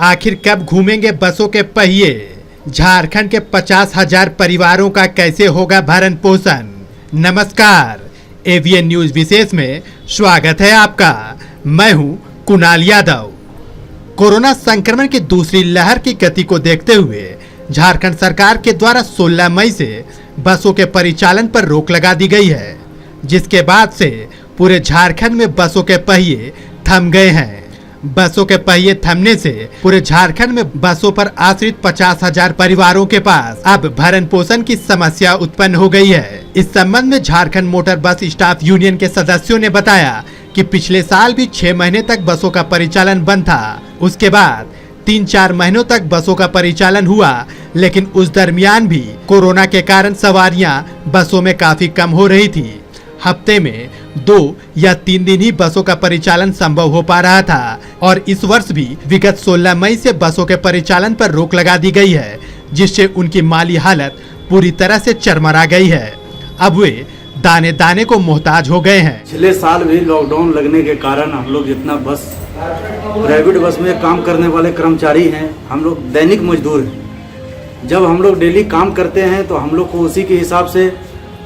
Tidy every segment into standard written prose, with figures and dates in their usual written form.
आखिर कब घूमेंगे बसों के पहिए? झारखंड के 50,000 परिवारों का कैसे होगा भरण पोषण? नमस्कार, एवीएन न्यूज विशेष में स्वागत है आपका। मैं हूं कुणाल यादव। कोरोना संक्रमण की दूसरी लहर की गति को देखते हुए झारखंड सरकार के द्वारा 16 मई से बसों के परिचालन पर रोक लगा दी गई है, जिसके बाद से पूरे झारखंड में बसों के पहिए थम गए हैं। बसों के पहिए थमने से पूरे झारखंड में बसों पर आश्रित 50,000 परिवारों के पास अब भरण पोषण की समस्या उत्पन्न हो गई है। इस संबंध में झारखंड मोटर बस स्टाफ यूनियन के सदस्यों ने बताया कि पिछले साल भी 6 महीने तक बसों का परिचालन बंद था। उसके बाद 3-4 महीनों तक बसों का परिचालन हुआ, लेकिन उस दरमियान भी कोरोना के कारण सवारियां बसों में काफी कम हो रही थी। हफ्ते में 2 या 3 दिन ही बसों का परिचालन संभव हो पा रहा था और इस वर्ष भी विगत 16 मई से बसों के परिचालन पर रोक लगा दी गई है, जिससे उनकी माली हालत पूरी तरह से चरमरा गई है। अब वे दाने दाने को मोहताज हो गए हैं। पिछले साल भी लॉकडाउन लगने के कारण हम लोग जितना बस प्राइवेट बस में काम करने वाले कर्मचारी हैं, हम लोग दैनिक मजदूर हैं। जब हम लोग डेली काम करते हैं तो हम लोग को उसी के हिसाब से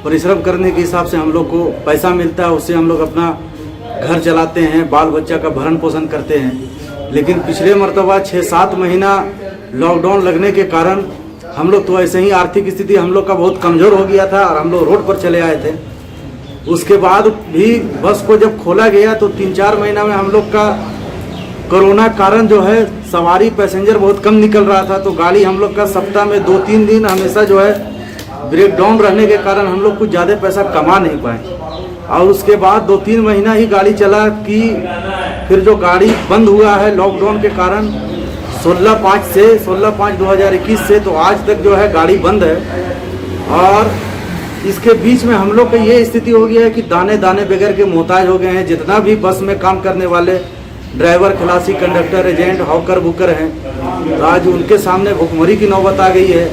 परिश्रम करने के हिसाब से हम लोग को पैसा मिलता है, उससे हम लोग अपना घर चलाते हैं, बाल बच्चा का भरण पोषण करते हैं। लेकिन पिछले मरतबा 6-7 महीना लॉकडाउन लगने के कारण हम लोग तो ऐसे ही आर्थिक स्थिति हम लोग का बहुत कमज़ोर हो गया था और हम लोग रोड पर चले आए थे। उसके बाद भी बस को जब खोला गया तो 3-4 महीना में हम लोग का कोरोना कारण जो है सवारी पैसेंजर बहुत कम निकल रहा था, तो गाड़ी हम लोग का सप्ताह में 2-3 दिन हमेशा जो है ब्रेक डाउन रहने के कारण हम लोग कुछ ज़्यादा पैसा कमा नहीं पाए। और उसके बाद 2-3 महीना ही गाड़ी चला कि फिर जो गाड़ी बंद हुआ है लॉकडाउन के कारण 16/5/2021 से तो आज तक जो है गाड़ी बंद है। और इसके बीच में हम लोग का ये स्थिति हो गया है कि दाने दाने बगैर के मोहताज हो गए हैं। जितना भी बस में काम करने वाले ड्राइवर, खलासी, कंडक्टर, एजेंट, हॉकर, बुकर हैं, तो आज उनके सामने भुखमरी की नौबत आ गई है।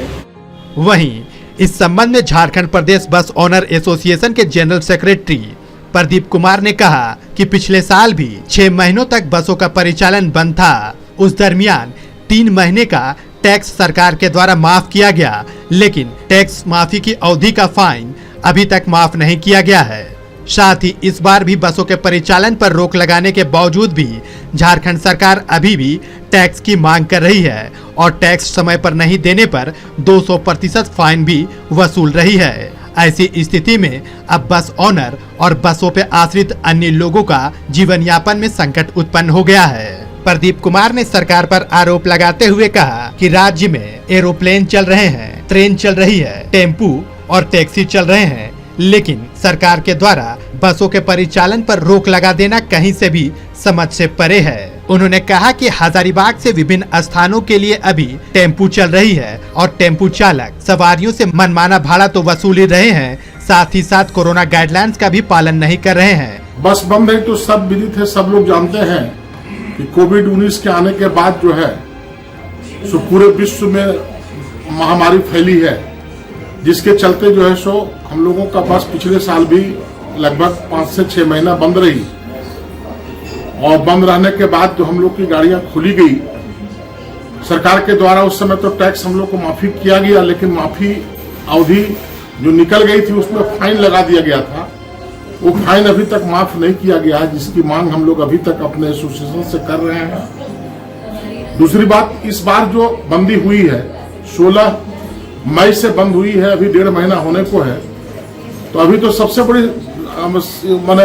वहीं इस संबंध में झारखंड प्रदेश बस ओनर एसोसिएशन के जनरल सेक्रेटरी प्रदीप कुमार ने कहा कि पिछले साल भी 6 महीनों तक बसों का परिचालन बंद था। उस दरमियान 3 महीने का टैक्स सरकार के द्वारा माफ किया गया, लेकिन टैक्स माफी की अवधि का फाइन अभी तक माफ नहीं किया गया है। साथ ही इस बार भी बसों के परिचालन पर रोक लगाने के बावजूद भी झारखंड सरकार अभी भी टैक्स की मांग कर रही है और टैक्स समय पर नहीं देने पर 200% फाइन भी वसूल रही है। ऐसी स्थिति में अब बस ओनर और बसों पे आश्रित अन्य लोगों का जीवन यापन में संकट उत्पन्न हो गया है। प्रदीप कुमार ने सरकार पर आरोप लगाते हुए कहा कि राज्य में एरोप्लेन चल रहे हैं, ट्रेन चल रही है, टेम्पू और टैक्सी चल रहे हैं, लेकिन सरकार के द्वारा बसों के परिचालन पर रोक लगा देना कहीं से भी समझ से परे है। उन्होंने कहा कि हजारीबाग से विभिन्न स्थानों के लिए अभी टेम्पू चल रही है और टेम्पू चालक सवारियों से मनमाना भाड़ा तो वसूल ही रहे हैं, साथ ही साथ कोरोना गाइडलाइंस का भी पालन नहीं कर रहे हैं। बस बंद है तो सब विदित है, सब लोग जानते हैं कि कोविड-19 के आने के बाद जो है सो पूरे विश्व में महामारी फैली है, जिसके चलते जो है सो हम लोगों का बस पिछले साल भी लगभग 5 से 6 महीना बंद रही। और बंद रहने के बाद जो हम लोग की गाड़ियां खुली गई, सरकार के द्वारा उस समय तो टैक्स हम लोग को माफी किया गया, लेकिन माफी अवधि जो निकल गई थी उसमें फाइन लगा दिया गया था। वो फाइन अभी तक माफ नहीं किया गया है, जिसकी मांग हम लोग अभी तक अपने एसोसिएशन से कर रहे हैं। दूसरी बात, इस बार जो बंदी हुई है 16 मई से बंद हुई है, अभी 1.5 महीना होने को है, तो अभी तो सबसे बड़ी माने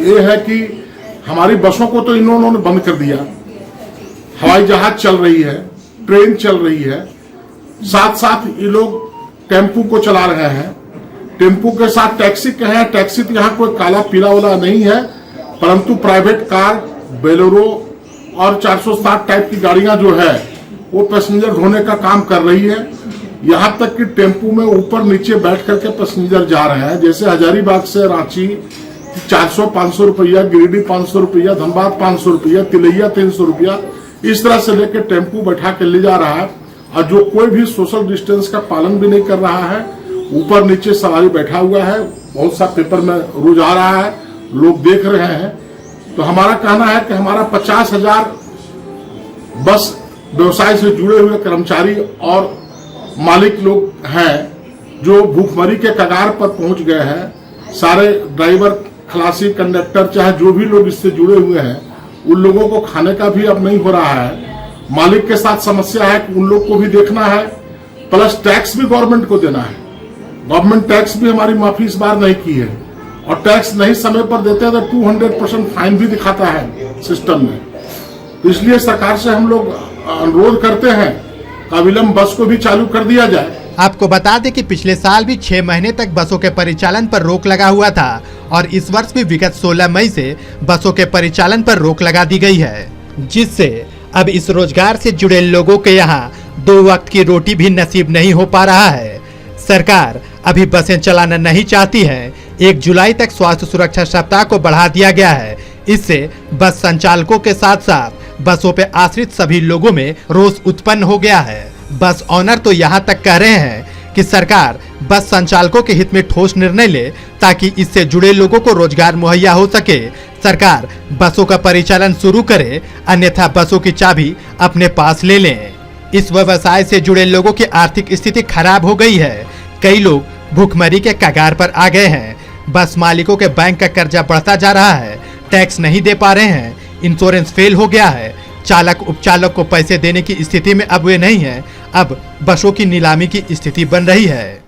ये है कि हमारी बसों को तो इन्होंने बंद कर दिया। हवाई जहाज चल रही है, ट्रेन चल रही है, साथ साथ ये लोग टेम्पू को चला रहे हैं। टेम्पू के साथ टैक्सी के हैं, टैक्सी तो यहाँ कोई काला पीला वाला नहीं है, परंतु प्राइवेट कार, बेलोरो और 460 टाइप की गाड़ियां जो है वो पैसेंजर ढोने का काम कर रही है। यहाँ तक कि टेम्पू में ऊपर नीचे बैठ करके पैसेंजर जा रहे हैं। जैसे हजारीबाग से रांची 400-500 रुपया, गिरिडीह 500 रुपया, धनबाद 500 रुपया, तिलैया 300 रुपया, इस तरह से लेकर टेम्पू बैठा के ले जा रहा है। और जो कोई भी सोशल डिस्टेंस का पालन भी नहीं कर रहा है, ऊपर नीचे सवारी बैठा हुआ है। बहुत सा पेपर में रोज आ रहा है, लोग देख रहे हैं। तो हमारा कहना है कि हमारा 50,000 बस व्यवसाय से जुड़े हुए कर्मचारी और मालिक लोग हैं जो भूखमरी के कगार पर पहुंच गए हैं। सारे ड्राइवर, खलासी, कंडक्टर, चाहे जो भी लोग इससे जुड़े हुए हैं, उन लोगों को खाने का भी अब नहीं हो रहा है। मालिक के साथ समस्या है कि उन लोग को भी देखना है, प्लस टैक्स भी गवर्नमेंट को देना है। गवर्नमेंट टैक्स भी हमारी माफी इस बार नहीं की है, और टैक्स नहीं समय पर देते हैं तो 200% फाइन भी दिखाता है सिस्टम में। तो इसलिए सरकार से हम लोग अनुरोध करते हैं कि अविलंब बस को भी चालू कर दिया जाए। आपको बता दें कि पिछले साल भी 6 महीने तक बसों के परिचालन पर रोक लगा हुआ था और इस वर्ष भी विगत 16 मई से बसों के परिचालन पर रोक लगा दी गई है, जिससे अब इस रोजगार से जुड़े लोगों के यहाँ 2 वक्त की रोटी भी नसीब नहीं हो पा रहा है। सरकार अभी बसें चलाना नहीं चाहती है। 1 जुलाई तक स्वास्थ्य सुरक्षा सप्ताह को बढ़ा दिया गया है। इससे बस संचालकों के साथ साथ बसों पे आश्रित सभी लोगों में रोष उत्पन्न हो गया है। बस ऑनर तो यहाँ तक कह रहे हैं कि सरकार बस संचालकों के हित में ठोस निर्णय ले ताकि इससे जुड़े लोगों को रोजगार मुहैया हो सके। सरकार बसों का परिचालन शुरू करे, अन्यथा बसों की चाबी अपने पास ले लें। इस व्यवसाय से जुड़े लोगों की आर्थिक स्थिति खराब हो गई है। कई लोग भूखमरी के कगार पर आ गए हैं। बस मालिकों के बैंक का कर्जा बढ़ता जा रहा है, टैक्स नहीं दे पा रहे हैं, इंश्योरेंस फेल हो गया है, चालक उपचालक को पैसे देने की स्थिति में अब वे नहीं है। अब बसों की नीलामी की स्थिति बन रही है।